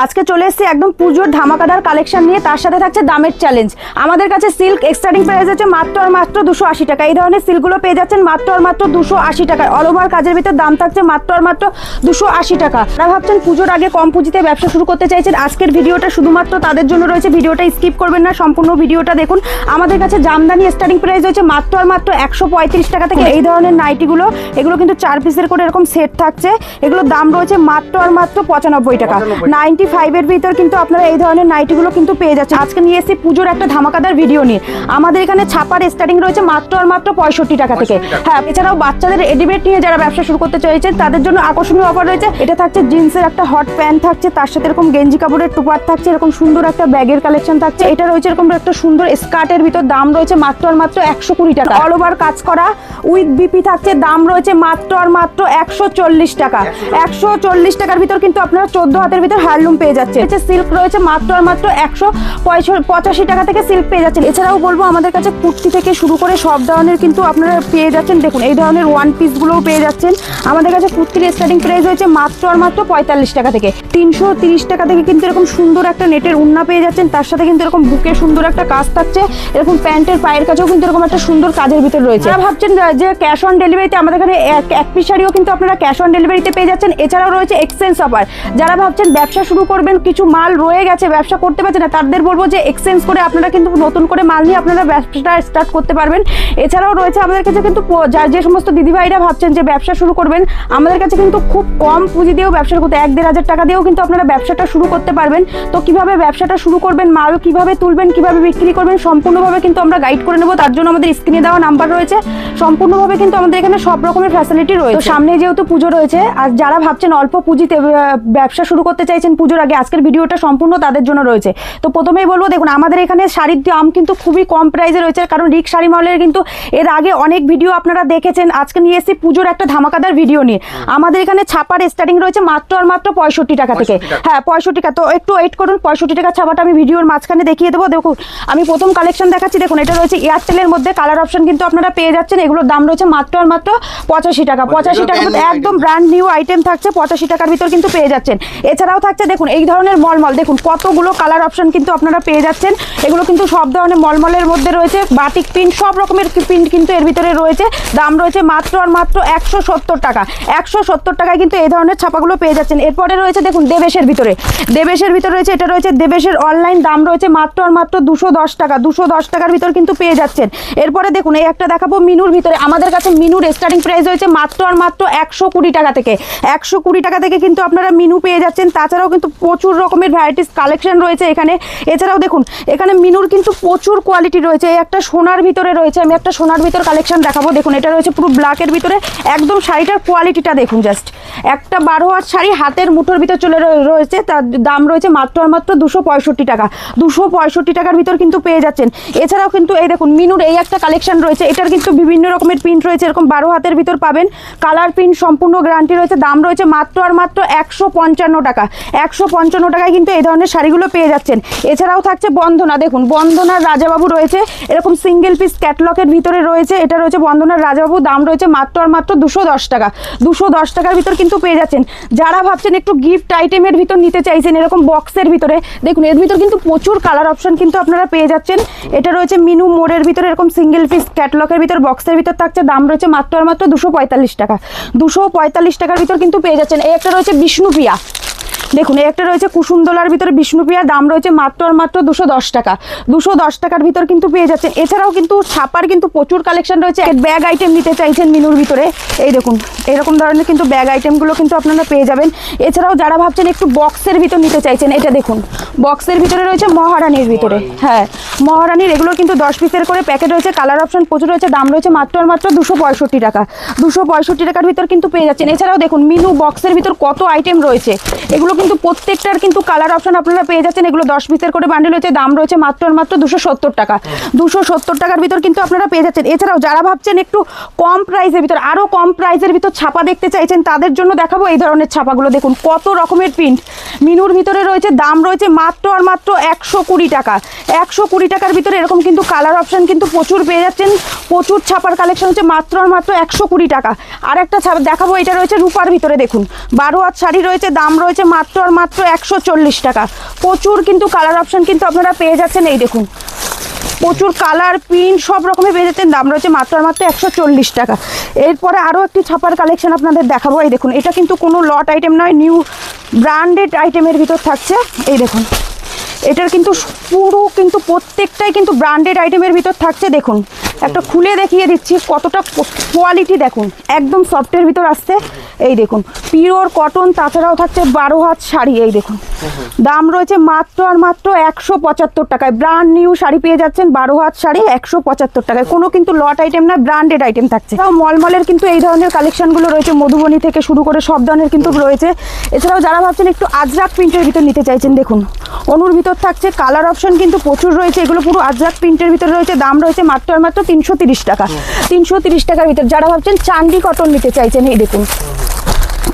আজকে চলে এসেছি একদম পুজোর ধামাকাদার কালেকশন নিয়ে, তার সাথে থাকছে দামের চ্যালেঞ্জ। আমাদের কাছে সিল্ক স্টার্টিং প্রাইস আছে মাত্র আর মাত্র 280 টাকা। এই ধরনের সিল্কগুলো পেয়ে যাচ্ছেন মাত্র আর মাত্র 280 টাকায়। অল ওভার কাজের ভিতর দাম থাকছে মাত্র আর মাত্র 280 টাকা। আপনারা ভাবছেন পুজোর আগে কম পুঁজিতে ব্যবসা শুরু করতে চাইছেন, আজকের ভিডিওটা শুধুমাত্র তাদের জন্য রয়েছে। ভিডিওটা স্কিপ করবেন না, সম্পূর্ণ ভিডিওটা দেখুন। আমাদের কাছে জামদানি স্টার্টিং প্রাইস হচ্ছে মাত্র আর মাত্র 135 টাকা থেকে। এই ধরনের নাইটিগুলো, এগুলো কিন্তু 4 পিসের করে এরকম সেট থাকছে। এগুলোর দাম রয়েছে মাত্র আর মাত্র 95 টাকা। 95 এর ভিতর কিন্তু আপনারা এই ধরনের নাইটিগুলো কিন্তু পেয়ে যাচ্ছেন। আজকে নিয়ে এসেছি পুজোর একটা ধামাকাদার ভিডিও নিয়ে। আমাদের এখানে ছাপার স্টার্টিং রয়েছে মাত্র আর মাত্র 65 টাকা থেকে। হ্যাঁ, এছাড়াও বাচ্চাদের রেডিমেড নিয়ে যারা ব্যবসা শুরু করতে চাইছেন তাদের জন্য আকর্ষণীয় অফার রয়েছে। এটা থাকছে জিন্সের একটা হট প্যান্ট থাকছে, তার সাথে এরকম গেঞ্জি কাপড়ের টুপার থাকছে, এরকম সুন্দর একটা ব্যাগের কালেকশন থাকছে। এটা রয়েছে এরকম একটা সুন্দর স্কার্টের ভিতর, দাম রয়েছে মাত্র আর মাত্র 120 টাকা। অল ওভার কাজ করা উইথ বিপি থাকছে, দাম রয়েছে মাত্র আর মাত্র 140 টাকা। 140 টাকার ভিতর কিন্তু আপনারা 14 হাতের ভিতর হ্যান্ডলুম পেয়ে যাচ্ছে। সিল্ক রয়েছে মাত্র আর মাত্র 185 টাকা থেকে সিল্ক পেয়ে যাচ্ছেন। এছাড়াও বলবো আমাদের কাছে কুর্তি থেকে শুরু করে সব ধরনের কিন্তু আপনারা পেয়ে যাচ্ছেন। দেখুন এই ধরনের ওয়ান পিস গুলোও পেয়ে যাচ্ছেন। আমাদের কাছে কুর্তির স্টার্টিং প্রাইস হয়েছে মাত্র আর মাত্র 45 টাকা থেকে। 330 টাকা থেকে কিন্তু এরকম সুন্দর একটা নেটের উন্না পেয়ে যাচ্ছেন, তার সাথে কিন্তু এরকম বুকে সুন্দর একটা কাজ থাকছে। এরকম প্যান্টের পায়ের কাছেও কিন্তু এরকম একটা সুন্দর কাজের ভিতর রয়েছে। যারা ভাবছেন যে ক্যাশ অন ডেলিভারিতে, আমাদের এখানে এক পিস শাড়িও কিন্তু আপনারা ক্যাশ অন ডেলিভারিতে পেয়ে যাচ্ছেন। এছাড়াও রয়েছে এক্সচেঞ্জ অফার। যারা ভাবছেন ব্যবসা শুরু করবেন, কিছু মাল রয়ে গেছে, ব্যবসা করতে পারছেন না, তাদের বলবো যে এক্সচেঞ্জ করে আপনারা কিন্তু নতুন করে মাল নিয়ে আপনারা ব্যবসাটা স্টার্ট করতে পারবেন। এছাড়াও রয়েছে আমাদের কাছে কিন্তু যে সমস্ত দিদিভাইরা ভাবছেন যে ব্যবসা শুরু করবেন, আমাদের কাছে কিন্তু খুব কম পুঁজি দিয়েও ব্যবসা করতে 1-1.5 টাকা দিয়েও কিন্তু আপনারা ব্যবসাটা শুরু করতে পারবেন। তো কিভাবে ব্যবসাটা শুরু করবেন, মাল কিভাবে তুলবেন, কিভাবে বিক্রি করবেন, সম্পূর্ণভাবে কিন্তু আমরা গাইড করে নেবো। তার জন্য আমাদের স্ক্রিনে দেওয়া নাম্বার রয়েছে। সম্পূর্ণভাবে কিন্তু আমাদের এখানে সব রকমের ফ্যাসিলিটি রয়েছে। সামনে যেহেতু পুজো রয়েছে, আর যারা ভাবছেন অল্প পুঁজিতে ব্যবসা শুরু করতে চাইছেন পুজোর আগে, আজকের ভিডিওটা সম্পূর্ণ তাদের জন্য রয়েছে। তো প্রথমেই বলবো, দেখুন আমাদের এখানে শাড়ির দাম কিন্তু খুবই কম প্রাইসে রয়েছে, কারণ রিক শাড়ি মলের কিন্তু এর আগে অনেক ভিডিও আপনারা দেখেছেন। আজকে নিয়ে এসেছি পুজোর একটা ধামাকাদার ভিডিও নিয়ে। আমাদের এখানে ছাপার স্টার্টিং রয়েছে মাত্র আর মাত্র 65 টাকা থেকে। হ্যাঁ, 65 টাকা। তো একটু ওয়েট করুন, 65 টাকা ছাপাটা আমি ভিডিওর মাঝখানে দেখিয়ে দেবো। দেখুন আমি প্রথম কালেকশন দেখাচ্ছি। দেখুন এটা রয়েছে এয়ারটেলের মধ্যে, কালার অপশন কিন্তু আপনারা পেয়ে যাচ্ছেন। এগুলোর দাম রয়েছে মাত্র আর মাত্র 85 টাকা। 85 টাকার মধ্যে একদম ব্র্যান্ড নিউ আইটেম থাকছে, 85 টাকার ভিতর কিন্তু পেয়ে যাচ্ছেন। এছাড়াও থাকছে দেখুন এই ধরনের মলমল, দেখুন কতগুলো কালার অপশন কিন্তু আপনারা পেয়ে যাচ্ছেন। এগুলো কিন্তু সব ধরনের মলমলের মধ্যে রয়েছে, বাটিক প্রিন্ট, সব রকমের প্রিন্ট কিন্তু এর ভিতরে রয়েছে। দাম রয়েছে মাত্র আর মাত্র 170 টাকা। 170 টাকায় কিন্তু এই ধরনের ছাপাগুলো পেয়ে যাচ্ছেন। এরপরে রয়েছে দেখুন দেবেশের ভিতরে, দেবেশের ভিতরে রয়েছে, এটা রয়েছে দেবেশের অনলাইন, দাম রয়েছে মাত্র আর মাত্র 210 টাকা। 210 টাকার ভিতর কিন্তু পেয়ে যাচ্ছেন। এরপরে দেখুন এই একটা দেখাবো মিনুর ভিতরে। আমাদের কাছে মিনুর স্টার্টিং প্রাইস হয়েছে মাত্র আর মাত্র 120 টাকা থেকে। 120 টাকা থেকে কিন্তু আপনারা মিনু পেয়ে যাচ্ছেন। তাছাড়াও কিন্তু প্রচুর রকমের ভ্যারাইটিস কালেকশন রয়েছে এখানে। এছাড়াও দেখুন এখানে মিনুর কিন্তু প্রচুর কোয়ালিটি রয়েছে। এই একটা সোনার ভিতরে রয়েছে, আমি একটা সোনার ভিতর কালেকশন দেখাবো। দেখুন এটা রয়েছে পুরো ব্ল্যাকের ভিতরে, একদম শাড়িটার কোয়ালিটিটা দেখুন। জাস্ট একটা 12 হাত শাড়ি হাতের মুঠোর ভিতর চলে রয়েছে, তার দাম রয়েছে মাত্র আর মাত্র 265 টাকা। 265 টাকার ভিতর কিন্তু পেয়ে যাচ্ছেন। এছাড়াও কিন্তু এই দেখুন মিনুর এই একটা কালেকশন রয়েছে, এটার কিন্তু বিভিন্ন রকমের প্রিন্ট রয়েছে, এরকম 12 হাতের ভিতর পাবেন। কালার প্রিন্ট সম্পূর্ণ গ্যারান্টি রয়েছে। দাম রয়েছে মাত্র আর মাত্র 155 টাকা। 155 টাকায় কিন্তু এই ধরনের শাড়িগুলো পেয়ে যাচ্ছেন। এছাড়াও থাকছে বন্দনা, দেখুন বন্দনার রাজাবাবু রয়েছে, এরকম সিঙ্গেল পিস ক্যাটলগের ভিতরে রয়েছে। এটা রয়েছে বন্দনার রাজাবাবু, দাম রয়েছে মাত্র আর মাত্র 210 টাকা। 210 টাকার ভিতর কিন্তু পেয়ে যাচ্ছেন। যারা ভাবছেন একটু গিফট আইটেমের ভিতর নিতে চাইছেন, এরকম বক্সের ভিতরে, দেখুন এর ভিতর কিন্তু প্রচুর কালার অপশন কিন্তু আপনারা পেয়ে যাচ্ছেন। এটা রয়েছে মিনু মোড়ের ভিতরে, এরকম সিঙ্গেল পিস ক্যাটলগের ভিতর বক্সের ভিতর থাকছে, দাম রয়েছে মাত্র আর মাত্র 245 টাকা। 245 টাকার ভিতর কিন্তু পেয়ে যাচ্ছেন। এই একটা রয়েছে বিষ্ণুপ্রিয়া, দেখুন একটা রয়েছে কুসুমদোলার ভিতরে বিষ্ণুপ্রিয়া, দাম রয়েছে মাত্র আর মাত্র 210 টাকা। 210 টাকার ভিতর কিন্তু পেয়ে যাচ্ছেন। এছাড়াও কিন্তু ছাপার কিন্তু প্রচুর কালেকশন রয়েছে। ব্যাগ আইটেম নিতে চাইছেন মিনুর ভিতরে, এই দেখুন এরকম ধরনের কিন্তু ব্যাগ আইটেমগুলো কিন্তু আপনারা পেয়ে যাবেন। এছাড়াও যারা ভাবছেন একটু বক্সের ভিতর নিতে চাইছেন, এটা দেখুন বক্সের ভিতরে রয়েছে মহারানীর ভিতরে। হ্যাঁ, মহারানীর এগুলো কিন্তু 10 পিসের করে প্যাকেট রয়েছে, কালার অপশন প্রচুর রয়েছে। দাম রয়েছে মাত্র আর মাত্র 265 টাকা। 265 টাকার ভিতর কিন্তু পেয়ে যাচ্ছেন। এছাড়াও দেখুন মিনু বক্সের ভিতর কত আইটেম রয়েছে, এগুলো কিন্তু প্রত্যেকটার কিন্তু কালার অপশন আপনারা পেয়ে যাচ্ছেন। এগুলো 10 পিসের করে বান্ডেল রয়েছে, দাম রয়েছে মাত্র আর মাত্র 270 টাকা। 270 টাকার ভিতর কিন্তু আপনারা পেয়ে যাচ্ছেন। এছাড়াও যারা ভাবছেন একটু কম প্রাইসের ভিতর, আরো কম প্রাইসের ভিতর ছাপা দেখতে চাইছেন, তাদের জন্য দেখাবো এই ধরনের ছাপাগুলো। দেখুন কত রকমের প্রিন্ট মিনুর ভিতরে রয়েছে, দাম রয়েছে মাত্র আর মাত্র 120 টাকা। 120 টাকার ভিতরে এরকম কিন্তু কালার অপশন কিন্তু প্রচুর পেয়ে যাচ্ছেন। প্রচুর ছাপার কালেকশন হচ্ছে মাত্র আর মাত্র 120 টাকা। আর একটা ছাপা দেখাবো, এটা রয়েছে রূপার ভিতরে দেখুন 12 হাত শাড়ি রয়েছে, দাম রয়েছে মাত্র আর মাত্র 140 টাকা। প্রচুর কিন্তু কালার অপশন কিন্তু আপনারা পেয়ে যাচ্ছেন। এই দেখুন প্রচুর কালার প্রিন্ট সব রকমের পেয়ে যাচ্ছেন, দাম রয়েছে মাত্র আর মাত্র 140 টাকা। এরপরে আরও একটি ছাপার কালেকশন আপনাদের দেখাবো। এই দেখুন এটা কিন্তু কোনো লট আইটেম নয়, নিউ ব্র্যান্ডেড আইটেমের ভিতর থাকছে। এই দেখুন এটার কিন্তু পুরো কিন্তু প্রত্যেকটাই কিন্তু ব্র্যান্ডেড আইটেমের ভিতর থাকছে। দেখুন একটা খুলে দেখিয়ে দিচ্ছি কতটা কোয়ালিটি, দেখুন একদম সফটের ভিতর আসছে। এই দেখুন পিওর কটন, তাছাড়াও থাকছে 12 হাত শাড়ি। এই দেখুন দাম রয়েছে মাত্র আর মাত্র 175 টাকায়। ব্র্যান্ড নিউ শাড়ি পেয়ে যাচ্ছেন 12 হাত শাড়ি 175 টাকায়। কোনো কিন্তু লট আইটেম না, ব্র্যান্ডেড আইটেম থাকছে। মলমলের কিন্তু এই ধরনের কালেকশনগুলো রয়েছে, মধুবনী থেকে শুরু করে সব ধরনের কিন্তু রয়েছে। এছাড়াও যারা ভাবছেন একটু আজরাক প্রিন্টের ভিতর নিতে চাইছেন, দেখুন অনুর ভিতর থাকছে, কালার অপশন কিন্তু প্রচুর রয়েছে। এগুলো পুরো আজরাক প্রিন্টের ভিতরে রয়েছে, দাম রয়েছে মাত্র আর মাত্র 330 টাকা। 330 টাকার ভিতর যারা ভাবছেন চান্দি কটন নিতে চাইছেন, এই দেখুন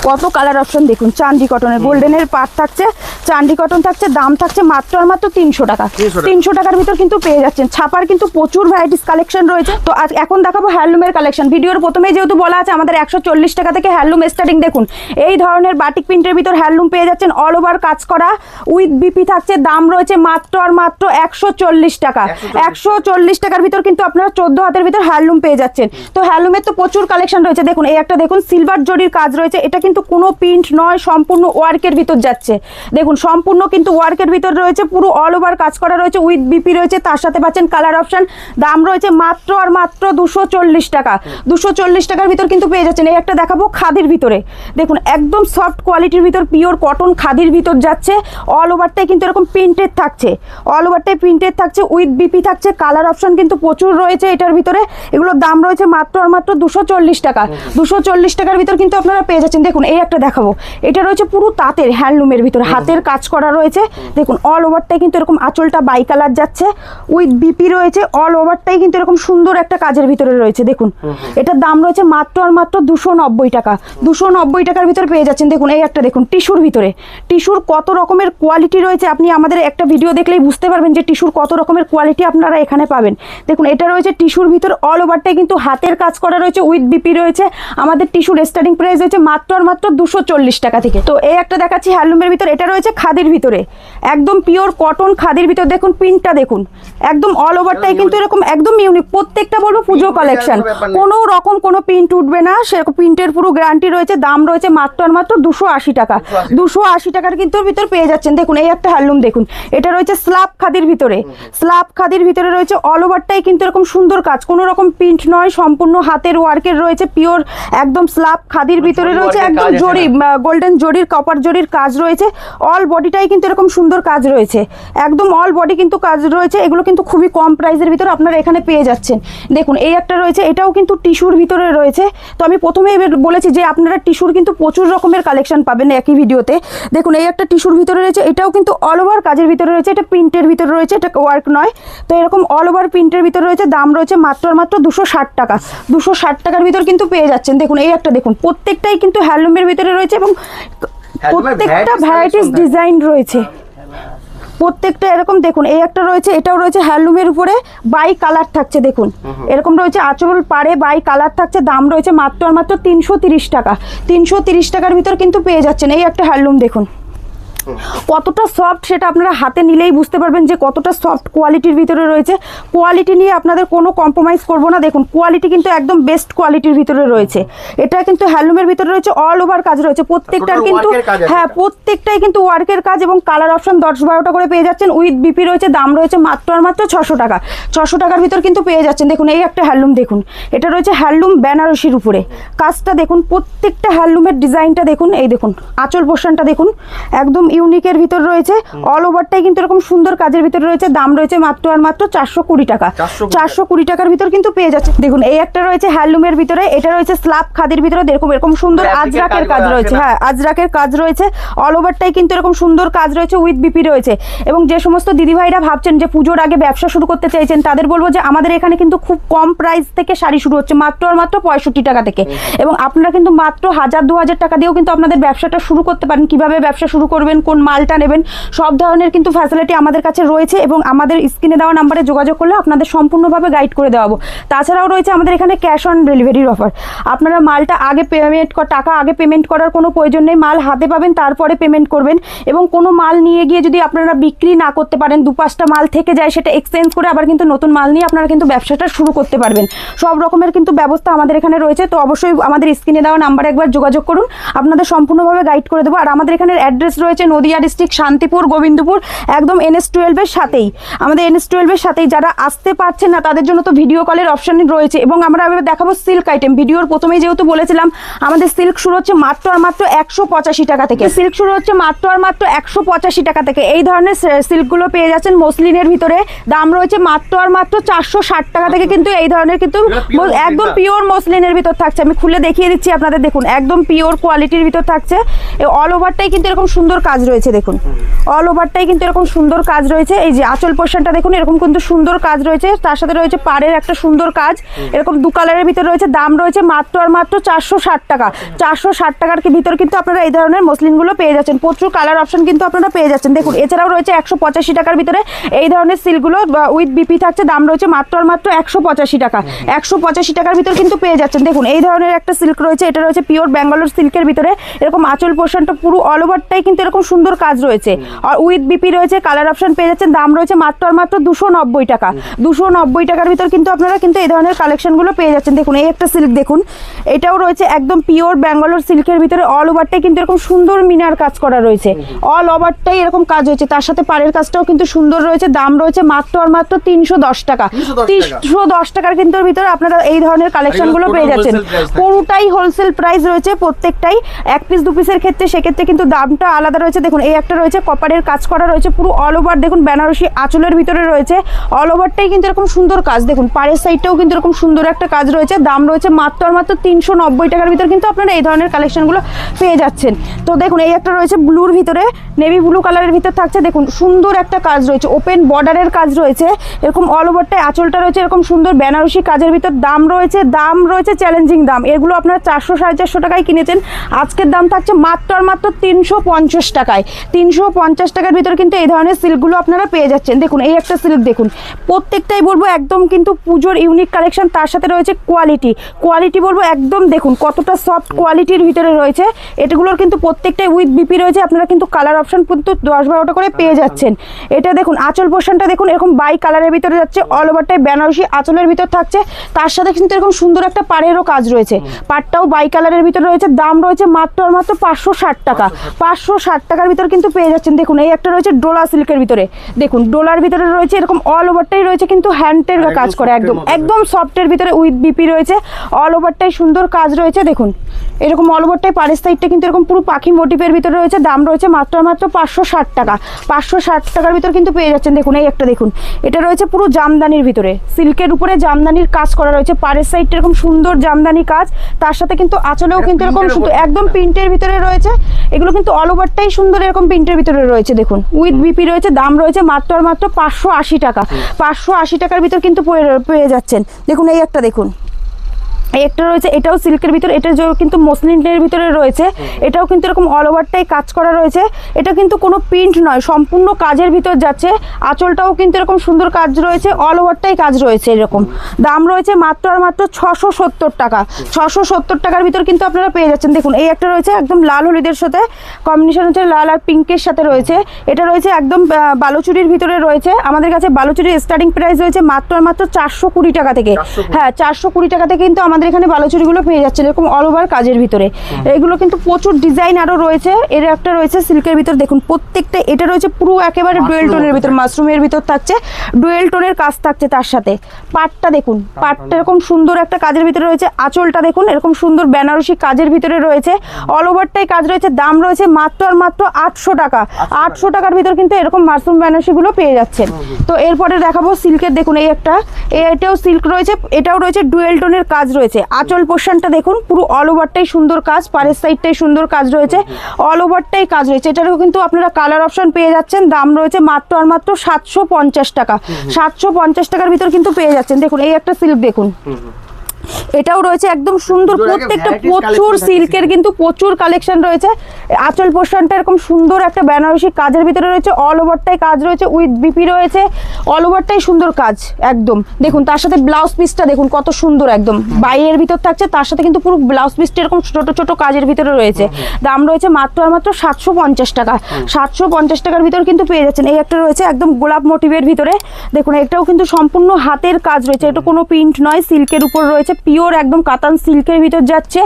কত কালার অপশন, দেখুন চান্দি কটনের গোল্ডেনের পাট থাকছে, চান্দি কটন থাকছে, দাম থাকছে মাত্র আর মাত্র 300 টাকা। 300 টাকার ভিতর কিন্তু পেয়ে যাচ্ছেন। ছাপার কিন্তু প্রচুর ভ্যারাইটিস কালেকশন রয়েছে। তো আজ এখন দেখাবো হ্যান্ডলুমের কালেকশন। ভিডিওর প্রথমেই যেহেতু বলা আছে আমাদের 140 টাকা থেকে হ্যান্ডলুম স্টার্টিং। দেখুন এই ধরনের বাটিক প্রিন্টের ভিতর হ্যান্ডলুম পেয়ে যাচ্ছেন, অল ওভার কাজ করা উইথ বিপি থাকছে, দাম রয়েছে মাত্র আর মাত্র 140 টাকা। 140 টাকার ভিতর কিন্তু আপনারা 14 হাতের ভিতর হ্যান্ডলুম পেয়ে যাচ্ছেন। তো হ্যান্ডলুমের তো প্রচুর কালেকশন রয়েছে। দেখুন এই একটা দেখুন সিলভার জরির কাজ রয়েছে, এটা কিন্তু কোনো প্রিন্ট নয়, সম্পূর্ণ ওয়ার্কের ভিতর যাচ্ছে। দেখুন সম্পূর্ণ কিন্তু ওয়ার্কের ভিতর রয়েছে, পুরো অল ওভার কাজ করা রয়েছে, উইথ বিপি রয়েছে, তার সাথে পাচ্ছেন কালার অপশন। দাম রয়েছে মাত্র আর মাত্র 240 টাকা। 240 টাকার ভিতর কিন্তু পেয়ে যাচ্ছেন। এই একটা দেখাবো খাদির ভিতরে, দেখুন একদম সফট কোয়ালিটির ভিতর পিওর কটন খাদির ভিতর যাচ্ছে। অল ওভারটাই কিন্তু এরকম প্রিন্টেড থাকছে, অল ওভারটাই প্রিন্টেড থাকছে, উইথ বিপি থাকছে, কালার অপশন কিন্তু প্রচুর রয়েছে এটার ভিতরে। এগুলোর দাম রয়েছে মাত্র আর মাত্র 240 টাকা। 240 টাকার ভিতর কিন্তু আপনারা পেয়ে যাচ্ছেন। দেখুন এই একটা দেখাবো, এটা রয়েছে পুরো তাঁতের হ্যান্ডলুমের ভিতরে, হাতের কাজ করা রয়েছে। দেখুন অল ওভারটাই কিন্তু এরকম আঁচলটা বাই কালার যাচ্ছে, উইথ বিপি রয়েছে, অল ওভারটাই কিন্তু এরকম সুন্দর একটা কাজের ভিতরে রয়েছে। দেখুন এটার দাম রয়েছে মাত্র আর মাত্র 290 টাকা। 290 টাকার ভিতরে পেয়ে যাচ্ছেন। দেখুন এই একটা দেখুন টিস্যুর ভিতরে, টিস্যুর কত রকমের কোয়ালিটি রয়েছে, আপনি আমাদের একটা ভিডিও দেখলেই বুঝতে পারবেন যে টিস্যুর কত রকমের কোয়ালিটি আপনারা এখানে পাবেন। দেখুন এটা রয়েছে টিস্যুর ভিতর, অল ওভারটাই কিন্তু হাতের কাজ করা রয়েছে, উইথ বিপি রয়েছে। আমাদের টিস্যুর স্টার্টিং প্রাইস রয়েছে মাত্র আর মাত্র 240 টাকা থেকে। তো এই একটা দেখাচ্ছি হ্যান্ডলুমের ভিতর, এটা রয়েছে খাদির ভিতরে, একদম পিওর কটন খাদির ভিতর। দেখুন প্রিন্টটা দেখুন, একদম অল ওভারটাই কিন্তু এরকম একদম ইউনিক। প্রত্যেকটা বলবো পুজো কালেকশন, কোনো রকম কোনো প্রিন্ট উঠবে না, সেরকম প্রিন্টের পুরো গ্যারান্টি রয়েছে। দাম রয়েছে মাত্র আর মাত্র 280 টাকা। 280 টাকার কিন্তু ভিতর পেয়ে যাচ্ছেন। দেখুন এই একটা হ্যান্ডলুম, দেখুন এটা রয়েছে স্ল্যাব খাদির ভিতরে, স্ল্যাব খাদির ভিতরে রয়েছে, অল ওভারটাই কিন্তু এরকম সুন্দর কাজ, কোনো রকম প্রিন্ট নয়, সম্পূর্ণ হাতের ওয়ার্কের রয়েছে, পিওর একদম স্ল্যাব খাদির ভিতরে রয়েছে, একদম জরি গোল্ডেন জরির কপার জরির কাজ রয়েছে। অল বডিটাই কিন্তু এরকম সুন্দর কাজ রয়েছে, একদম অল বডি কিন্তু কাজ রয়েছে। এগুলো কিন্তু খুবই কম প্রাইসের ভিতরে আপনারা এখানে পেয়ে যাচ্ছেন। দেখুন এই একটা রয়েছে, এটাও কিন্তু টিস্যুর ভিতরে রয়েছে। তো আমি প্রথমেই বলেছি যে আপনারা টিস্যুর কিন্তু প্রচুর রকমের কালেকশন পাবেন একই ভিডিওতে। দেখুন এই একটা টিস্যুর ভিতরে রয়েছে, এটাও কিন্তু অল ওভার কাজের ভিতরে রয়েছে, এটা প্রিন্টের ভিতরে রয়েছে, এটা ওয়ার্ক নয়। তো এরকম অল ওভার প্রিন্টের ভিতরে রয়েছে, দাম রয়েছে মাত্র আর মাত্র 260 টাকা। 260 টাকার ভিতর কিন্তু পেয়ে যাচ্ছেন। দেখুন এই একটা দেখুন, প্রত্যেকটাই কিন্তু হ্যান্ডলুমের ভিতরে রয়েছে এবং প্রত্যেকটা ভ্যারাইটিস ডিজাইন রয়েছে, প্রত্যেকটা এরকম। দেখুন এই একটা রয়েছে, এটাও রয়েছে হ্যান্ডলুমের উপরে, বাই কালার থাকছে। দেখুন এরকম রয়েছে, আঁচল পাড়ে বাই কালার থাকছে, দাম রয়েছে মাত্র আর মাত্র 330 টাকা। 330 টাকার ভিতর কিন্তু পেয়ে যাচ্ছেন। এই একটা হ্যান্ডলুম দেখুন কতটা সফট, সেটা আপনারা হাতে নিলেই বুঝতে পারবেন যে কতটা সফট কোয়ালিটির ভিতরে রয়েছে। কোয়ালিটি নিয়ে আপনাদের কোনো কম্প্রোমাইজ করবো না। দেখুন কোয়ালিটি কিন্তু একদম বেস্ট কোয়ালিটির ভিতরে রয়েছে। এটা কিন্তু হ্যান্ডলুমের ভিতরে রয়েছে, অল ওভার কাজ রয়েছে, প্রত্যেকটার কিন্তু হ্যাঁ প্রত্যেকটাই কিন্তু ওয়ার্কের কাজ এবং কালার অপশন 10-12টা করে পেয়ে যাচ্ছেন, উইথ বিপি রয়েছে। দাম রয়েছে মাত্র আর মাত্র 600 টাকা। 600 টাকার ভিতর কিন্তু পেয়ে যাচ্ছেন। দেখুন এই একটা হ্যান্ডলুম, দেখুন এটা রয়েছে হ্যান্ডলুম বেনারসির উপরে, কাজটা দেখুন, প্রত্যেকটা হ্যান্ডলুমের ডিজাইনটা দেখুন। এই দেখুন আঁচল পোর্শনটা দেখুন, একদম ইউনিকের ভিতর রয়েছে, অল ওভারটাই কিন্তু এরকম সুন্দর কাজের ভিতর রয়েছে। দাম রয়েছে মাত্র আর মাত্র 420 টাকা। 420 টাকার ভিতর কিন্তু পেয়ে যাচ্ছে। দেখুন এই একটা রয়েছে হ্যান্ডলুমের ভিতরে, এটা রয়েছে স্ল্যাব খাদির ভিতরে, দেখুন এরকম সুন্দর আজরাকের কাজ রয়েছে, হ্যাঁ আজরাকের কাজ রয়েছে, অল ওভারটাই কিন্তু এরকম সুন্দর কাজ রয়েছে, উইথ বিপি রয়েছে। এবং যে সমস্ত দিদিভাইরা ভাবছেন যে পুজোর আগে ব্যবসা শুরু করতে চাইছেন, তাদের বলবো যে আমাদের এখানে কিন্তু খুব কম প্রাইস থেকে শাড়ি শুরু হচ্ছে, মাত্র আর মাত্র 65 টাকা থেকে। এবং আপনারা কিন্তু মাত্র 1000-2000 টাকা দিয়েও কিন্তু আপনাদের ব্যবসাটা শুরু করতে পারেন। কিভাবে ব্যবসা শুরু করবেন, কোন মালটা নেবেন, সব ধরনের কিন্তু ফ্যাসিলিটি আমাদের কাছে রয়েছে এবং আমাদের স্ক্রিনে দেওয়া নাম্বারে যোগাযোগ করলে আপনাদের সম্পূর্ণভাবে গাইড করে দেওয়াবো। তাছাড়াও রয়েছে আমাদের এখানে ক্যাশ অন ডেলিভারির অফার। আপনারা মালটা আগে টাকা আগে পেমেন্ট করার কোনো প্রয়োজন নেই, মাল হাতে পাবেন তারপরে পেমেন্ট করবেন। এবং কোনো মাল নিয়ে গিয়ে যদি আপনারা বিক্রি না করতে পারেন, 2-5টা মাল থেকে যায়, সেটা এক্সচেঞ্জ করে আবার কিন্তু নতুন মাল নিয়ে আপনারা কিন্তু ব্যবসাটা শুরু করতে পারবেন। সব রকমের কিন্তু ব্যবস্থা আমাদের এখানে রয়েছে। তো অবশ্যই আমাদের স্ক্রিনে দেওয়া নাম্বারে একবার যোগাযোগ করুন, আপনাদের সম্পূর্ণভাবে গাইড করে দেবো। আর আমাদের এখানে অ্যাড্রেস রয়েছে নদিয়া ডিস্ট্রিক্ট, শান্তিপুর, গোবিন্দপুর, একদম NS-12 সাথেই। আমাদের NS-12 সাথেই যারা আসতে পারছেন না তাদের জন্য তো ভিডিও কলের অপশন রয়েছে। এবং আমরা এবার দেখাবো সিল্ক আইটেম। ভিডিওর প্রথমেই যেহেতু বলেছিলাম আমাদের সিল্ক শুরু হচ্ছে মাত্র আর মাত্র 185 টাকা থেকে। সিল্ক শুরু হচ্ছে মাত্র আর মাত্র 185 টাকা থেকে। এই ধরনের সিল্কগুলো পেয়ে যাচ্ছেন মসলিনের ভিতরে, দাম রয়েছে মাত্র আর মাত্র 460 টাকা থেকে। কিন্তু এই ধরনের কিন্তু একদম পিওর মসলিনের ভিতর থাকছে, আমি খুলে দেখিয়ে দিচ্ছি আপনাদের। দেখুন একদম পিওর কোয়ালিটির ভিতর থাকছে। অল ওভারটাই কিন্তু এরকম সুন্দর কাজ রয়েছে, দেখুন অল ওভারটাই কিন্তু এরকম সুন্দর কাজ রয়েছে। এই যে আঁচল পোর্শনটা দেখুন এরকম কিন্তু সুন্দর কাজ রয়েছে, তার সাথে রয়েছে পাড়ের একটা সুন্দর কাজ, এরকম 2 কালারের ভিতরে রয়েছে। দাম রয়েছে মাত্র আর মাত্র 460 টাকা। 460 টাকার ভিতর কিন্তু আপনারা এই ধরনের মসলিনগুলো পেয়ে যাচ্ছেন। প্রচুর কালার অপশন কিন্তু আপনারা পেয়ে যাচ্ছেন। দেখুন এছাড়াও রয়েছে 185 টাকার ভিতরে এই ধরনের সিল্কগুলো উইথ বিপি থাকছে, দাম রয়েছে মাত্র আর মাত্র 185 টাকা। 185 টাকার ভিতর কিন্তু পেয়ে যাচ্ছেন। দেখুন এই ধরনের একটা সিল্ক রয়েছে, এটা রয়েছে পিওর ব্যাঙ্গালোর সিল্কের ভিতরে, এরকম আঁচল পোর্শনটা পুরো অল ওভারটাই কিন্তু এরকম সুন্দর কাজ রয়েছে। আর উইথ বিপি রয়েছে, কালার অপশন পেয়ে যাচ্ছেন। দাম রয়েছে মাত্র আর মাত্র 290 টাকা। 290 টাকার ভিতর কিন্তু আপনারা কিন্তু এই ধরনের কালেকশনগুলো পেয়ে যাচ্ছেন। দেখুন এই একটা সিল্ক দেখুন, এটাও রয়েছে একদম পিওর ব্যাঙ্গালোর সিল্কের ভিতরে, অল ওভারটাই কিন্তু এরকম সুন্দর মিনার কাজ করা রয়েছে, অল ওভারটাই এরকম কাজ হয়েছে। তার সাথে পাড়ের কাজটাও কিন্তু সুন্দর রয়েছে। দাম রয়েছে মাত্র আর মাত্র 310 টাকা। 310 টাকার কিন্তু ভিতরে আপনারা এই ধরনের কালেকশনগুলো পেয়ে যাচ্ছেন। পুরোটাই হোলসেল প্রাইস রয়েছে প্রত্যেকটাই, 1 পিস 2 পিসের ক্ষেত্রে সেক্ষেত্রে কিন্তু দামটা আলাদা রয়েছে। দেখুন এই একটা রয়েছে কপারের কাজ করা রয়েছে পুরো অল ওভার, দেখুন বেনারসি আঁচলের ভিতরে রয়েছে, অল ওভারটাই কিন্তু এরকম সুন্দর কাজ। দেখুন পাড়ের সাইডটাও কিন্তু এরকম সুন্দর একটা কাজ রয়েছে। দাম রয়েছে মাত্র আর মাত্র 390 টাকার ভিতর কিন্তু আপনারা এই ধরনের কালেকশনগুলো পেয়ে যাচ্ছেন। তো দেখুন এই একটা রয়েছে ব্লুর ভিতরে, নেভি ব্লু কালারের ভিতর থাকছে। দেখুন সুন্দর একটা কাজ রয়েছে, ওপেন বর্ডারের কাজ রয়েছে, এরকম অল ওভারটাই আঁচলটা রয়েছে এরকম সুন্দর বেনারসি কাজের ভিতর। দাম রয়েছে চ্যালেঞ্জিং দাম। এগুলো আপনারা 400-450 টাকায় কিনেছেন, আজকের দাম থাকছে মাত্র আর মাত্র 350 টাকায়। 350 টাকার ভিতর কিন্তু এই ধরনের সিল্কগুলো আপনারা পেয়ে যাচ্ছেন। দেখুন এই একটা সিল্ক দেখুন, প্রত্যেকটাই বলবো একদম কিন্তু পুজোর ইউনিক কালেকশন। তার সাথে রয়েছে কোয়ালিটি বলবো একদম, দেখুন কতটা সফট কোয়ালিটির ভিতরে রয়েছে। এটাগুলোর কিন্তু প্রত্যেকটাই উইথ বিপি রয়েছে। আপনারা কিন্তু কালার অপশন কিন্তু 10-12টা করে পেয়ে যাচ্ছেন। এটা দেখুন আঁচল পোর্শনটা দেখুন এরকম বাই কালারের ভিতরে যাচ্ছে, অল ওভারটাই বেনারসি আঁচলের ভিতর থাকছে। তার সাথে কিন্তু এরকম সুন্দর একটা পাড়েরও কাজ রয়েছে, পাড়টাও বাই কালারের ভিতরে রয়েছে। দাম রয়েছে মাত্র আর মাত্র 560 টাকা। 560 টাকার ভিতর কিন্তু পেয়ে যাচ্ছেন। দেখুন এই একটা রয়েছে ডোলা সিল্কের ভিতরে, দেখুন ডোলার ভিতরে রয়েছে এরকম অল ওভারটাই রয়েছে কিন্তু হ্যান্ডের কাজ করে, একদম সফটের ভিতরে উইথ বিপি রয়েছে, অল ওভারটাই সুন্দর কাজ রয়েছে। দেখুন এরকম অল ওভারটাই পাড়ের সাইডটা কিন্তু এরকম পুরো পাখি মোটিভের ভিতরে রয়েছে। দাম রয়েছে মাত্র আর মাত্র 560 টাকা। 560 টাকার ভিতর কিন্তু পেয়ে যাচ্ছেন। দেখুন এই একটা দেখুন, এটা রয়েছে পুরো জামদানির ভিতরে, সিল্কের উপরে জামদানির কাজ করা রয়েছে, পাড়ের সাইডটা এরকম সুন্দর জামদানি কাজ। তার সাথে কিন্তু আঁচলেও কিন্তু এরকম সুন্দর একদম প্রিন্টের ভিতরে রয়েছে। এগুলো কিন্তু অল ওভারটাই সুন্দর এরকম প্রিন্টের ভিতরে রয়েছে। দেখুন উইথ বিপি রয়েছে। দাম রয়েছে মাত্র আর মাত্র 580 টাকা। 580 টাকার ভিতর কিন্তু পেয়ে যাচ্ছেন। দেখুন এই একটা দেখুন, এই একটা রয়েছে, এটাও সিল্কের ভিতর, এটা কিন্তু মসলিনের ভিতরে রয়েছে। এটাও কিন্তু এরকম অল ওভারটাই কাজ করা রয়েছে। এটা কিন্তু কোনো প্রিন্ট নয়, সম্পূর্ণ কাজের ভিতর যাচ্ছে। আঁচলটাও কিন্তু এরকম সুন্দর কাজ রয়েছে, অল ওভারটাই কাজ রয়েছে এরকম। দাম রয়েছে মাত্র আর মাত্র 670 টাকা। 670 টাকার ভিতর কিন্তু আপনারা পেয়ে যাচ্ছেন। দেখুন এই একটা রয়েছে একদম লাল হলুদের সাথে কম্বিনেশন হচ্ছে, লাল আর পিঙ্কের সাথে রয়েছে। এটা রয়েছে একদম বালুচুরির ভিতরে রয়েছে। আমাদের কাছে বালুচুরির স্টার্টিং প্রাইস রয়েছে মাত্র আর মাত্র 420 টাকা থেকে। হ্যাঁ 420 টাকা থেকে কিন্তু আমাদের এখানে বালুচুরিগুলো পেয়ে যাচ্ছেন এরকম অল ওভার কাজের ভিতরে। এগুলো কিন্তু প্রচুর ডিজাইন আরো রয়েছে। এর একটা রয়েছে সিল্কের ভিতর, দেখুন প্রত্যেকটা, এটা রয়েছে পুরো একেবারে ডুয়েল টোনের ভিতর, মাশরুমের ভিতর থাকছে, ডুয়েল টোনের কাজ থাকছে। তার সাথে পাটটা দেখুন, পাটটা এরকম সুন্দর একটা কাজের ভিতরে রয়েছে। আঁচলটা দেখুন এরকম সুন্দর বেনারসি কাজের ভিতরে রয়েছে, অল ওভারটাই কাজ রয়েছে। দাম রয়েছে মাত্র আর মাত্র 800 টাকা। 800 টাকার ভিতর কিন্তু এরকম মাশরুম বেনারসিগুলো পেয়ে যাচ্ছেন। তো এরপরে দেখাবো সিল্কের, দেখুন এই একটা, এটাও সিল্ক রয়েছে, এটাও রয়েছে ডুয়েল টোনের কাজ রয়েছে। আঁচল পোর্শনটা দেখুন পুরো অল ওভারটাই সুন্দর কাজ, পাড়ের সাইডটাই সুন্দর কাজ রয়েছে, অল ওভারটাই কাজ রয়েছে। এটারও কিন্তু আপনারা কালার অপশন পেয়ে যাচ্ছেন। দাম রয়েছে মাত্র আর মাত্র 750 টাকা। 750 টাকার ভিতর কিন্তু পেয়ে যাচ্ছেন। দেখুন এই একটা সিল্ক দেখুন, এটাও রয়েছে একদম সুন্দর, প্রত্যেকটা প্রচুর সিল্কের কিন্তু প্রচুর কালেকশন রয়েছে। আঁচল পোর্শনটা এরকম সুন্দর একটা বেনারসি কাজের ভিতরে রয়েছে, অল ওভারটাই কাজ রয়েছে, উইথ বিপি রয়েছে, অল ওভারটাই সুন্দর কাজ একদম। দেখুন তার সাথে ব্লাউজ পিসটা দেখুন কত সুন্দর, একদম বাইরের ভিতর থাকছে, তার সাথে কিন্তু পুরো ব্লাউজ পিসটা এরকম ছোট ছোট কাজের ভিতরে রয়েছে। দাম রয়েছে মাত্র আর মাত্র 750 টাকা। 750 টাকার ভিতর কিন্তু পেয়ে যাচ্ছেন। এই একটা রয়েছে একদম গোলাপ মোটিভের ভিতরে, দেখুন এটাও কিন্তু সম্পূর্ণ হাতের কাজ রয়েছে, এটা কোনো প্রিন্ট নয়, সিল্কের উপর রয়েছে, পিওর একদম কাতান সিল্কের ভিতর যাচ্ছে।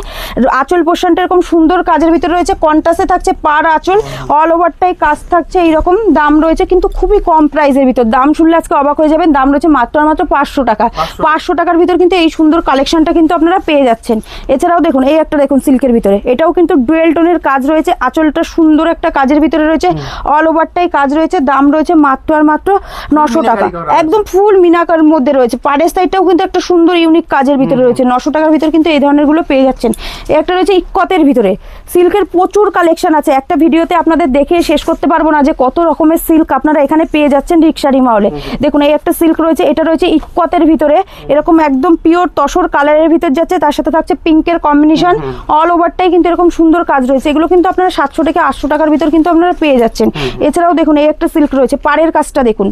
আঁচল পোর্শনটা এরকম সুন্দর কাজের ভিতরে রয়েছে, কন্ট্রাস্টে থাকছে পার আঁচল, অল ওভারটাই কাজ থাকছে এইরকম। দাম রয়েছে কিন্তু খুবই কম প্রাইসের ভিতর, দাম শুনলে আজকে অবাক হয়ে যাবেন। দাম রয়েছে মাত্র আর মাত্র 500 টাকা। 500 টাকার ভিতর কিন্তু এই সুন্দর কালেকশনটা কিন্তু আপনারা পেয়ে যাচ্ছেন। এছাড়াও দেখুন এই একটা দেখুন সিল্কের ভিতরে, এটাও কিন্তু ডুয়েল টোনের কাজ রয়েছে, আঁচলটা সুন্দর একটা কাজের ভিতরে রয়েছে, অল ওভারটাই কাজ রয়েছে। দাম রয়েছে মাত্র আর মাত্র 900 টাকা, একদম ফুল মিনাকার মধ্যে রয়েছে। পাড়ের সাইডটাও কিন্তু একটা সুন্দর ইউনিক কাজের ভিতরে রয়েছে। 900 টাকার ভিতর কিন্তু এই ধরনের গুলো পেয়ে যাচ্ছেন। একটা রয়েছে ইক্কতের ভিতরে, সিল্কের প্রচুর কালেকশন আছে, একটা ভিডিওতে আপনাদের দেখে শেষ করতে পারবো না যে কত রকমের সিল্ক আপনারা এখানে পেয়ে যাচ্ছেন রিক্সারি মহলে। দেখুন এই একটা সিল্ক রয়েছে, এটা রয়েছে ইক্কতের ভিতরে, এরকম একদম পিওর তসর কালারের ভিতর যাচ্ছে, তার সাথে থাকছে পিঙ্কের কম্বিনেশন, অল ওভারটাই কিন্তু এরকম সুন্দর কাজ রয়েছে। এগুলো কিন্তু আপনারা 700 থেকে 800 টাকার ভিতর কিন্তু আপনারা পেয়ে যাচ্ছেন। এছাড়াও দেখুন এই একটা সিল্ক রয়েছে, পাড়ের কাজটা দেখুন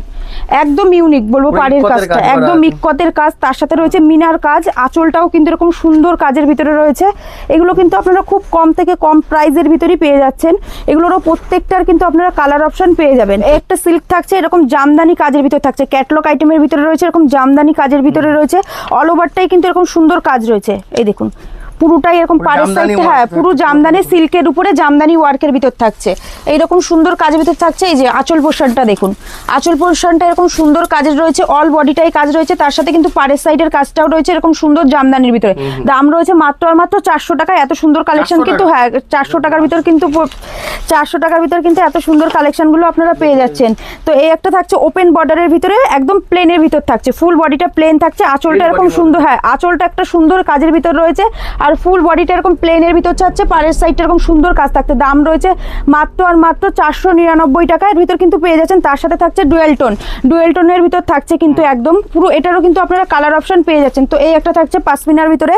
একদম ইউনিক বলবো, পাড়ের কাজটা একদম ইক্কতের কাজ, তার সাথে রয়েছে মিনার কাজ, আঁচলটাও কিন্তু এরকম সুন্দর কাজের ভিতরে রয়েছে। এগুলো কিন্তু আপনারা খুব কম থেকে কম প্রাইসের ভিতরেই পেয়ে যাচ্ছেন। এগুলোরও প্রত্যেকটার কিন্তু আপনারা কালার অপশন পেয়ে যাবেন। একটা সিল্ক থাকছে এরকম জামদানি কাজের ভিতরে থাকছে, ক্যাটলগ আইটেমের ভিতরে রয়েছে, এরকম জামদানি কাজের ভিতরে রয়েছে, অল ওভারটাই কিন্তু এরকম সুন্দর কাজ রয়েছে। এই দেখুন পুরোটাই এরকম পাড়ের সাইডটা, হ্যাঁ পুরো জামদানি সিল্কের উপরে জামদানি ওয়ার্কের ভিতর থাকছে, এইরকম সুন্দর কাজের ভিতর থাকছে। এই যে আঁচল পোর্শনটা দেখুন, আঁচল পোর্শনটা এরকম সুন্দর কাজের রয়েছে, অল বডিটাই কাজ রয়েছে, তার সাথে কিন্তু পাড়ের সাইডের কাজটাও রয়েছে এরকম সুন্দর জামদানির ভিতরে। দাম রয়েছে মাত্র আর মাত্র 400 টাকা। এত সুন্দর কালেকশন কিন্তু, হ্যাঁ 400 টাকার ভিতর কিন্তু, 400 টাকার ভিতর কিন্তু এত সুন্দর কালেকশনগুলো আপনারা পেয়ে যাচ্ছেন। তো এই একটা থাকছে ওপেন বর্ডারের ভিতরে, একদম প্লেনের ভিতর থাকছে, ফুল বডিটা প্লেন থাকছে, আঁচলটা এরকম সুন্দর, হ্যাঁ আঁচলটা একটা সুন্দর কাজের ভিতর রয়েছে, আর ফুল বডিটা এরকম প্লেনের ভিতর চাচ্ছে, পাড়ের সাইডটা এরকম সুন্দর কাজ থাকতে। দাম রয়েছে মাত্র আর মাত্র 499 টাকা। এর ভিতর কিন্তু পেয়ে যাচ্ছেন, তার সাথে থাকছে ডুয়েল টোন, ডুয়েল টোনের ভিতর থাকছে কিন্তু একদম পুরো, এটারও কিন্তু আপনারা কালার অপশন পেয়ে যাচ্ছেন। তো এই একটা থাকছে পাশমিনার ভিতরে,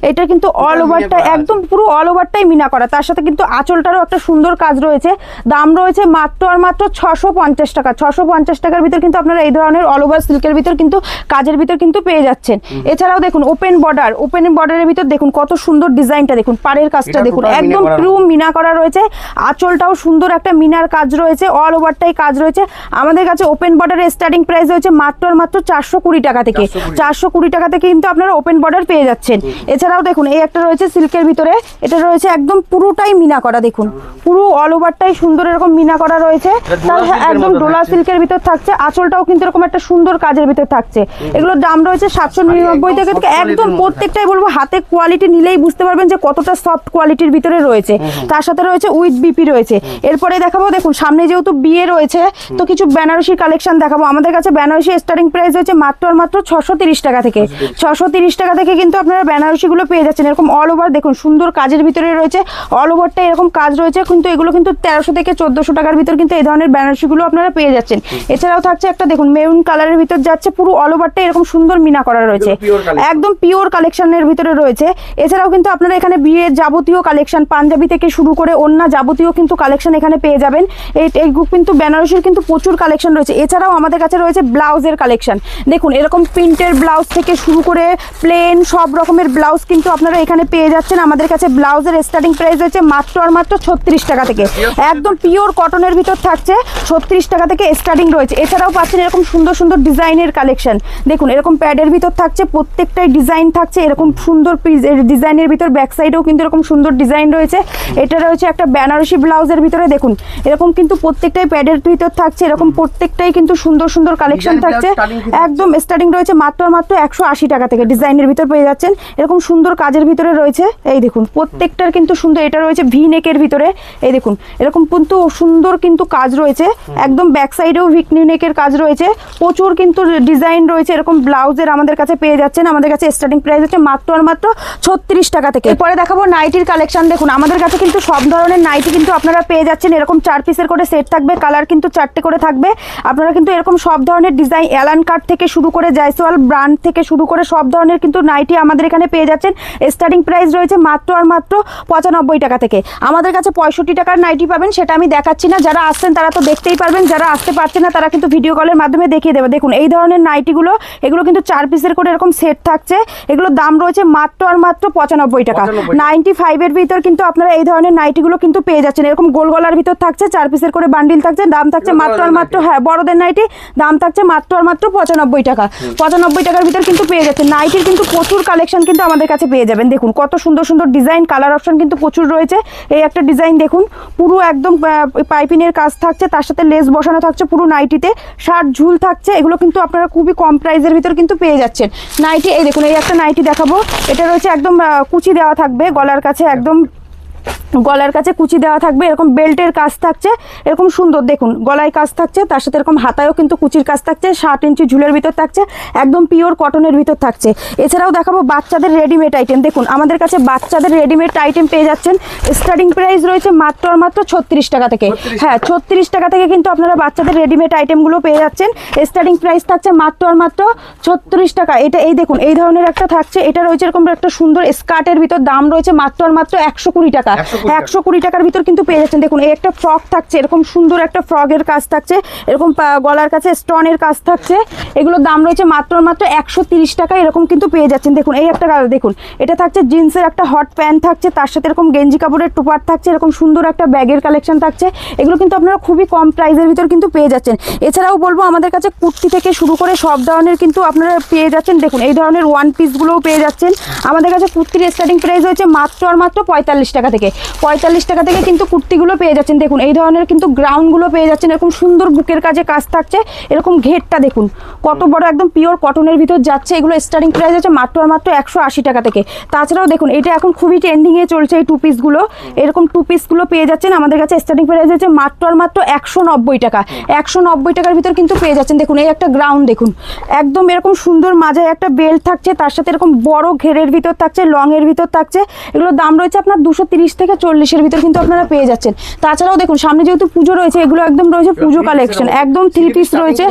এটা কিন্তু অল ওভারটা একদম পুরো অল ওভারটাই মিনা করা, তার সাথে কিন্তু আঁচলটারও একটা সুন্দর কাজ রয়েছে। দাম রয়েছে মাত্র আর মাত্র 650 টাকা। 650 টাকার ভিতর কিন্তু আপনারা এই ধরনের অল ওভার সিল্কের ভিতর কিন্তু কাজের ভিতর কিন্তু পেয়ে যাচ্ছেন। এছাড়াও দেখুন ওপেন বর্ডার, ওপেন বর্ডারের ভিতর দেখুন কত সুন্দর ডিজাইনটা, দেখুন পাড়ের কাজটা দেখুন একদম পুরো মিনা করা রয়েছে, আঁচলটাও সুন্দর একটা মিনার কাজ রয়েছে, অল ওভারটাই কাজ রয়েছে। আমাদের কাছে ওপেন বর্ডারের স্টার্টিং প্রাইস রয়েছে মাত্র আর মাত্র 420 টাকা থেকে। 420 টাকা থেকে কিন্তু আপনারা ওপেন বর্ডার পেয়ে যাচ্ছেন। এছাড়াও দেখুন এই একটা রয়েছে সিল্কের ভিতরে, এটা রয়েছে একদম পুরোটাই মিনা করা, দেখুন পুরো অল ওভারটাই সুন্দর এরকম মিনা করা রয়েছে, তার একদম ডোলা সিল্কের ভিতর থাকছে, আঁচলটাও কিন্তু এরকম একটা সুন্দর কাজের ভিতর থাকছে। এগুলোর দাম রয়েছে 799 টাকা থেকে। একদম প্রত্যেকটাই বলবো হাতে কোয়ালিটি নিলেই বুঝতে পারবেন যে কতটা সফট কোয়ালিটির ভিতরে রয়েছে, তার সাথে রয়েছে উইথ বিপি রয়েছে। এরপরে দেখাবো দেখুন সামনে যেহেতু বিয়ে রয়েছে তো কিছু বেনারসি কালেকশন দেখাবো। আমাদের কাছে বেনারসি স্টার্টিং প্রাইস হচ্ছে মাত্র আর মাত্র 630 টাকা থেকে। 630 টাকা থেকে কিন্তু আপনারা বেনারসি গুলো পেয়ে যাচ্ছেন, এরকম অল ওভার দেখুন সুন্দর কাজের ভিতরে রয়েছে, অল ওভারটা এরকম কাজ রয়েছে, কিন্তু এগুলো কিন্তু 1300 থেকে 1400 টাকার ভিতর কিন্তু এই ধরনের বেনারসি গুলো আপনারা পেয়ে যাচ্ছেন। এছাড়াও থাকছে একটা দেখুন মেরুন কালারের ভিতর যাচ্ছে, পুরো অল ওভারটা এরকম সুন্দর মিনা করা রয়েছে, একদম পিওর কালেকশনের ভিতরে রয়েছে। এছাড়াও কিন্তু আপনারা এখানে বিয়ের যাবতীয় কালেকশন, পাঞ্জাবি থেকে শুরু করে অন্য যাবতীয় কিন্তু কালেকশন এখানে পেয়ে যাবেন। এই গ্রুপ কিন্তু বেনারসির কিন্তু প্রচুর কালেকশন রয়েছে। এছাড়াও আমাদের কাছে রয়েছে ব্লাউজের কালেকশন, দেখুন এরকম প্রিন্টের ব্লাউজ থেকে শুরু করে প্লেন সব রকমের ব্লাউজ কিন্তু আপনারা এখানে পেয়ে যাচ্ছেন। আমাদের কাছে ব্লাউজের স্টার্টিং প্রাইস রয়েছে মাত্র আর মাত্র 36 টাকা থেকে, একদম পিওর কটনের ভিতর থাকছে, 36 টাকা থেকে স্টার্টিং রয়েছে। এছাড়াও পাচ্ছেন এরকম সুন্দর সুন্দর ডিজাইনের কালেকশন, দেখুন এরকম প্যাডের ভিতর থাকছে, প্রত্যেকটাই ডিজাইন থাকছে এরকম সুন্দর ডিজাইনের ভিতর, ব্যাক সাইডেও কিন্তু এরকম সুন্দর ডিজাইন রয়েছে। এটা রয়েছে একটা বেনারসি ব্লাউজের ভিতরে, দেখুন এরকম কিন্তু প্রত্যেকটাই প্যাডের ভিতর থাকছে, এরকম প্রত্যেকটাই কিন্তু সুন্দর সুন্দর কালেকশন থাকছে। একদম স্টার্টিং রয়েছে মাত্র মাত্র 180 টাকা থেকে, ডিজাইনের ভিতর পেয়ে যাচ্ছেন এরকম সুন্দর কাজের ভিতরে রয়েছে। এই দেখুন প্রত্যেকটার কিন্তু সুন্দর, এটা রয়েছে ভি নেকের ভিতরে, এই দেখুন এরকম কিন্তু সুন্দর কিন্তু কাজ রয়েছে, একদম ব্যাক সাইডেও ভি নেকের কাজ রয়েছে, প্রচুর কিন্তু ডিজাইন রয়েছে এরকম ব্লাউজের আমাদের কাছে পেয়ে যাচ্ছেন। আমাদের কাছে স্টার্টিং প্রাইস হচ্ছে মাত্র আর মাত্র 36 36 টাকা থেকে। এরপরে দেখাবো নাইটির কালেকশন। দেখুন আমাদের কাছে কিন্তু সব ধরনের নাইটি কিন্তু আপনারা পেয়ে যাচ্ছেন। এরকম 4 পিসের করে সেট থাকবে, কালার কিন্তু 4টে করে থাকবে। আপনারা কিন্তু এরকম সব ধরনের ডিজাইন অ্যালান কাট থেকে শুরু করে জয়সওয়াল ব্র্যান্ড থেকে শুরু করে সব ধরনের কিন্তু নাইটি আমাদের এখানে পেয়ে যাচ্ছেন। স্টার্টিং প্রাইস রয়েছে মাত্র আর মাত্র 95 টাকা থেকে। আমাদের কাছে 65 টাকার নাইটি পাবেন, সেটা আমি দেখাচ্ছি না। যারা আসছেন তারা তো দেখতেই পারবেন, যারা আসতে পারছেন না তারা কিন্তু ভিডিও কলের মাধ্যমে দেখিয়ে দেবে। দেখুন এই ধরনের নাইটিগুলো, এগুলো কিন্তু 4 পিসের করে এরকম সেট থাকছে। এগুলোর দাম রয়েছে মাত্র আর মাত্র 95 টাকা। 95 এর ভিতর কিন্তু আপনারা এই ধরনের নাইটিগুলো কিন্তু পেয়ে যাচ্ছেন। এরকম গোল গলার ভিতর থাকছে, 4 পিসের করে বান্ডিল থাকছে, দাম থাকছে মাত্র আর মাত্র, হ্যাঁ বড়দের নাইটি দাম থাকছে মাত্র আর মাত্র 95 টাকা। 95 টাকার ভিতর কিন্তু পেয়ে যাচ্ছেন। নাইটির কিন্তু প্রচুর কালেকশন কিন্তু আমাদের কাছে পেয়ে যাবেন। দেখুন কত সুন্দর সুন্দর ডিজাইন, কালার অপশন কিন্তু প্রচুর রয়েছে। এই একটা ডিজাইন দেখুন, পুরো একদম পাইপিনের কাজ থাকছে, তার সাথে লেস বসানো থাকছে পুরো নাইটিতে, শার্ট ঝুল থাকছে। এগুলো কিন্তু আপনারা খুবই কম প্রাইসের ভিতর কিন্তু পেয়ে যাচ্ছেন নাইটি। এই দেখুন এই একটা নাইটি দেখাবো, এটা রয়েছে একদম কুচি দেওয়া থাকবে, গলার কাছে একদম গলার কাছে কুচি দেওয়া থাকবে, এরকম বেল্টের কাজ থাকছে, এরকম সুন্দর দেখুন গলায় কাজ থাকছে, তার সাথে এরকম হাতায়ও কিন্তু কুচির কাজ থাকছে, 7 ইঞ্চি ঝুলের ভিতর থাকছে, একদম পিওর কটনের ভিতর থাকছে। এছাড়াও দেখাবো বাচ্চাদের রেডিমেড আইটেম। দেখুন আমাদের কাছে বাচ্চাদের রেডিমেড আইটেম পেয়ে যাচ্ছেন। স্টার্টিং প্রাইস রয়েছে মাত্র আর মাত্র 36 টাকা থেকে। হ্যাঁ 36 টাকা থেকে কিন্তু আপনারা বাচ্চাদের রেডিমেড আইটেমগুলো পেয়ে যাচ্ছেন। স্টার্টিং প্রাইস থাকছে মাত্র আর মাত্র 36 টাকা। এটা এই দেখুন এই ধরনের একটা থাকছে, এটা রয়েছে এরকম একটা সুন্দর স্কার্টের ভিতর, দাম রয়েছে মাত্র আর মাত্র 120 টাকা। 120 টাকার ভিতর কিন্তু পেয়ে যাচ্ছেন। দেখুন এই একটা ফ্রক থাকছে, এরকম সুন্দর একটা ফ্রকের কাজ থাকছে, এরকম গলার কাছে স্টোনের কাজ থাকছে। এগুলোর দাম রয়েছে মাত্র মাত্র 130 টাকা, এরকম কিন্তু পেয়ে যাচ্ছেন। দেখুন এই একটা কালার দেখুন, এটা থাকছে জিন্সের একটা হট প্যান্ট থাকছে, তার সাথে এরকম গেঞ্জি কাপড়ের টুপার থাকছে, এরকম সুন্দর একটা ব্যাগের কালেকশন থাকছে। এগুলো কিন্তু আপনারা খুবই কম প্রাইসের ভিতর কিন্তু পেয়ে যাচ্ছেন। এছাড়াও বলবো আমাদের কাছে কুর্তি থেকে শুরু করে সব ধরনের কিন্তু আপনারা পেয়ে যাচ্ছেন। দেখুন এই ধরনের ওয়ান পিসগুলোও পেয়ে যাচ্ছেন। আমাদের কাছে কুর্তির স্টার্টিং প্রাইস হয়েছে মাত্র আর মাত্র 45 টাকা থেকে। 45 টাকা থেকে কিন্তু কুর্তিগুলো পেয়ে যাচ্ছেন। দেখুন এই ধরনের কিন্তু গ্রাউন্ডগুলো পেয়ে যাচ্ছেন, এরকম সুন্দর বুকের কাজে কাজ থাকছে, এরকম ঘেরটা দেখুন কত বড়, একদম পিওর কটনের ভিতর যাচ্ছে। এগুলো স্টার্টিং প্রাইস আছে মাত্র আর মাত্র 180 টাকা থেকে। তাছাড়াও দেখুন এটা এখন খুবই ট্রেন্ডিংয়ে চলছে এই টু পিসগুলো, এরকম টু পিসগুলো পেয়ে যাচ্ছেন। আমাদের কাছে স্টার্টিং প্রাইস আছে মাত্র আর মাত্র 190 টাকা। 190 টাকার ভিতর কিন্তু পেয়ে যাচ্ছেন। দেখুন এই একটা গ্রাউন্ড দেখুন, একদম এরকম সুন্দর মাঝায় একটা বেল্ট থাকছে, তার সাথে এরকম বড় ঘেরের ভিতর থাকছে, লং এর ভিতর থাকছে। এগুলোর দাম রয়েছে আপনার 230 থেকে 40 এর ভিতর কিন্তু আপনারা পেয়ে যাচ্ছেন। তাছাড়াও দেখুন সামনে যেহেতু পুজো রয়েছে, এগুলো একদম রয়েছে পুজো কালেকশন, একদম 3 পিস রয়েছে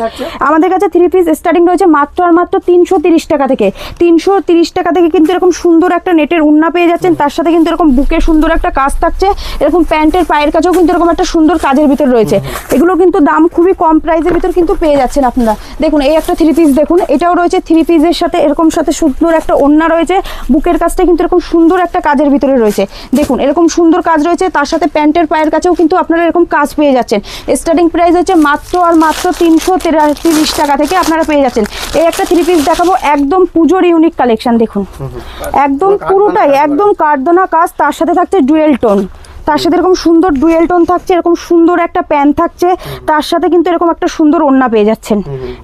আমাদের কাছে। 3 পিস স্টার্টিং রয়েছে মাত্র আর মাত্র 330 টাকা থেকে। 330 টাকা থেকে কিন্তু এরকম সুন্দর একটা নেটের উন্না পেয়ে যাচ্ছেন, তার সাথে কিন্তু এরকম বুকে সুন্দর একটা কাজ থাকছে, এরকম প্যান্টের পায়ের কাছেও কিন্তু এরকম একটা সুন্দর কাজের ভিতর রয়েছে। এগুলো কিন্তু দাম খুবই কম প্রাইসের ভিতর কিন্তু পেয়ে যাচ্ছেন আপনারা। দেখুন এই একটা 3 পিস দেখুন, এটাও রয়েছে 3 পিসের সাথে এরকম সাথে সুন্দর একটা ওন্না রয়েছে, বুকের কাজটা কিন্তু এরকম সুন্দর একটা কাজের ভিতরে রয়েছে। দেখুন এরকম সুন্দর কাজ রয়েছে, তার সাথে প্যান্টের পায়ের কাছেও কিন্তু আপনারা এরকম কাজ পেয়ে যাচ্ছেন। স্টার্টিং প্রাইস হচ্ছে মাত্র আর মাত্র 330 টাকা থেকে আপনারা পেয়ে যাচ্ছেন। এই একটা 3 পিস দেখাবো, একদম পুজোর ইউনিক কালেকশন। দেখুন একদম পুরোটাই একদম কার্দনা কাজ, তার সাথে থাকছে ডুয়েল টোন, তার সাথে এরকম সুন্দর ডুয়েল টোন থাকছে, এরকম সুন্দর একটা প্যান্ট থাকছে, তার সাথে কিন্তু এরকম একটা সুন্দর ওড়না পেয়ে যাচ্ছেন।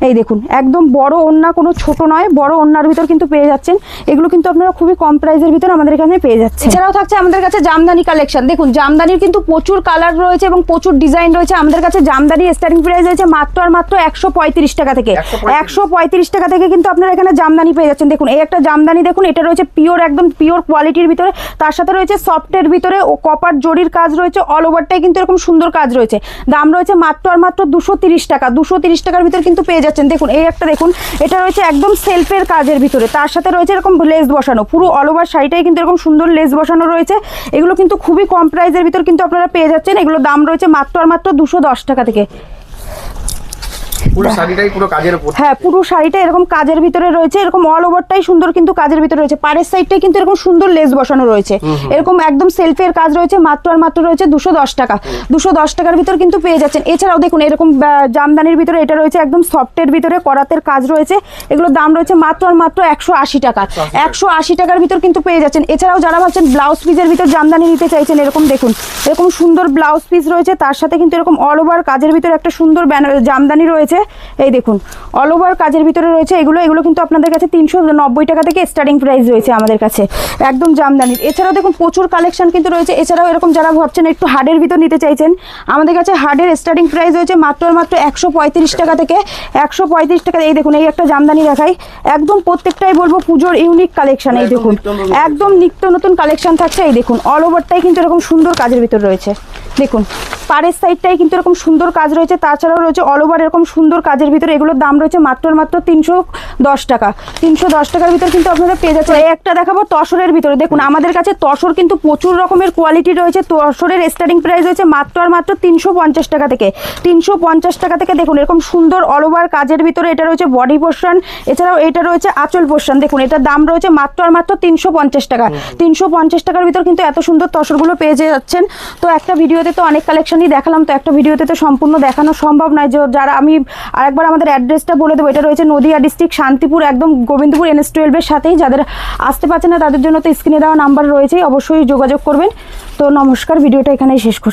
এই দেখুন একদম বড় ওড়না, কোনো ছোট নয়, বড় ওড়নার ভিতর কিন্তু পেয়ে যাচ্ছেন। এগুলো কিন্তু আপনারা খুবই কম প্রাইসের ভিতর আমাদের এখানে পেয়ে যাচ্ছেন। এছাড়াও থাকছে আমাদের কাছে জামদানি কালেকশন। দেখুন জামদানির কিন্তু প্রচুর কালার রয়েছে এবং প্রচুর ডিজাইন রয়েছে। আমাদের কাছে জামদানি স্টার্টিং প্রাইস রয়েছে মাত্র আর মাত্র 135 টাকা থেকে। 135 টাকা থেকে কিন্তু আপনারা এখানে জামদানি পেয়ে যাচ্ছেন। দেখুন এই একটা জামদানি দেখুন, এটা রয়েছে পিওর, একদম পিওর কোয়ালিটির ভিতরে, তার সাথে রয়েছে সফটের ভিতরে ও কপার জরির কাজ রয়েছে, অল ওভারটাই কিন্তু এরকম সুন্দর কাজ রয়েছে। দাম রয়েছে মাত্র আর মাত্র 230 টাকা। 230 টাকার ভিতর কিন্তু পেয়ে যাচ্ছেন। দেখুন এই একটা দেখুন, এটা রয়েছে একদম সেলফের কাজের ভিতরে, তার সাথে রয়েছে এরকম লেস বসানো, পুরো অল ওভার শাড়িটাই কিন্তু এরকম সুন্দর লেস বসানো রয়েছে। এগুলো কিন্তু খুবই কম প্রাইসের ভিতর কিন্তু আপনারা পেয়ে যাচ্ছেন। এগুলো দাম রয়েছে মাত্র আর মাত্র 210 টাকা থেকে। পুরো শাড়িটাই পুরো কাজের উপর, হ্যাঁ পুরো শাড়িটা এরকম কাজের ভিতরে রয়েছে, এরকম অল ওভারটাই সুন্দর কিন্তু কাজের ভিতরে রয়েছে, পাড়ের সাইডটাই কিন্তু এরকম সুন্দর লেস বসানো রয়েছে, এরকম একদম সেলফের কাজ রয়েছে। মাত্র আর মাত্র রয়েছে 210 টাকা। 210 টাকার ভিতর কিন্তু পেয়ে যাচ্ছেন। এছাড়াও দেখুন এরকম জামদানির ভিতরে এটা রয়েছে একদম সফটের ভিতরে করাতের কাজ রয়েছে। এগুলোর দাম রয়েছে মাত্র আর মাত্র 180 টাকা। 180 টাকার ভিতর কিন্তু পেয়ে যাচ্ছেন। এছাড়াও যারা ভাবছেন ব্লাউজ পিসের ভিতর জামদানি নিতে চাইছেন, এরকম দেখুন এরকম সুন্দর ব্লাউজ পিস রয়েছে, তার সাথে কিন্তু এরকম অল ওভার কাজের ভিতরে একটা সুন্দর জামদানি রয়েছে। রয়েছে, এই দেখুন অল ওভার কাজের ভিতরে রয়েছে এগুলো কিন্তু আপনাদের কাছে 390 টাকা থেকে স্টার্টিং প্রাইস রয়েছে আমাদের কাছে, একদম জামদানির। এছাড়াও দেখুন প্রচুর কালেকশন কিন্তু রয়েছে। এছাড়াও এরকম যারা ভাবছেন একটু হার্ডের ভিতর নিতে চাইছেন, আমাদের কাছে হার্ডের স্টার্টিং প্রাইস রয়েছে মাত্র 135 টাকা থেকে 135 টাকা। এই দেখুন এই একটা জামদানি দেখাই, একদম প্রত্যেকটাই বলবো পুজোর ইউনিক কালেকশন। এই দেখুন একদম নিত্য নতুন কালেকশন থাকছে। এই দেখুন অল ওভারটাই কিন্তু এরকম সুন্দর কাজের ভিতর রয়েছে, দেখুন পাড়ের সাইডটাই কিন্তু এরকম সুন্দর কাজ রয়েছে, তাছাড়াও রয়েছে অল ওভার এরকম সুন্দর কাজের ভিতরে। এগুলোর দাম রয়েছে মাত্র 310 টাকা। 310 টাকার ভিতরে কিন্তু আপনারা পেয়ে যাচ্ছেন। এই একটা দেখাবো তসরের ভিতরে, দেখুন আমাদের কাছে তসর কিন্তু প্রচুর রকমের কোয়ালিটি রয়েছে। তসরের স্টার্টিং প্রাইস রয়েছে মাত্র 350 টাকা থেকে 350 টাকা থেকে। দেখুন এরকম সুন্দর অল ওভার কাজের ভিতরে এটা রয়েছে বডি পোর্শন, এছাড়াও এটা রয়েছে আঁচল পোর্শন। দেখুন এটার দাম রয়েছে মাত্র 350 টাকা। 350 টাকার ভিতর কিন্তু এত সুন্দর তসরগুলো পেয়ে যাচ্ছেন। তো একটা ভিডিওতে তো অনেক কালেকশনই দেখালাম, তো একটা ভিডিওতে তো সম্পূর্ণ দেখানো সম্ভব নয়। যে যারা আমি আরেকবার আমাদের অ্যাড্রেসটা বলে দেবো, এটা রয়েছে নদিয়া ডিস্ট্রিক্ট শান্তিপুর, একদম গোবিন্দপুর NS-12-এর সাথেই। যাদের আসতে পারছে না তাদের জন্য তো স্ক্রিনে দেওয়া নাম্বার রয়েছেই, অবশ্যই যোগাযোগ করবেন। তো নমস্কার, ভিডিওটা এখানেই শেষ করছি।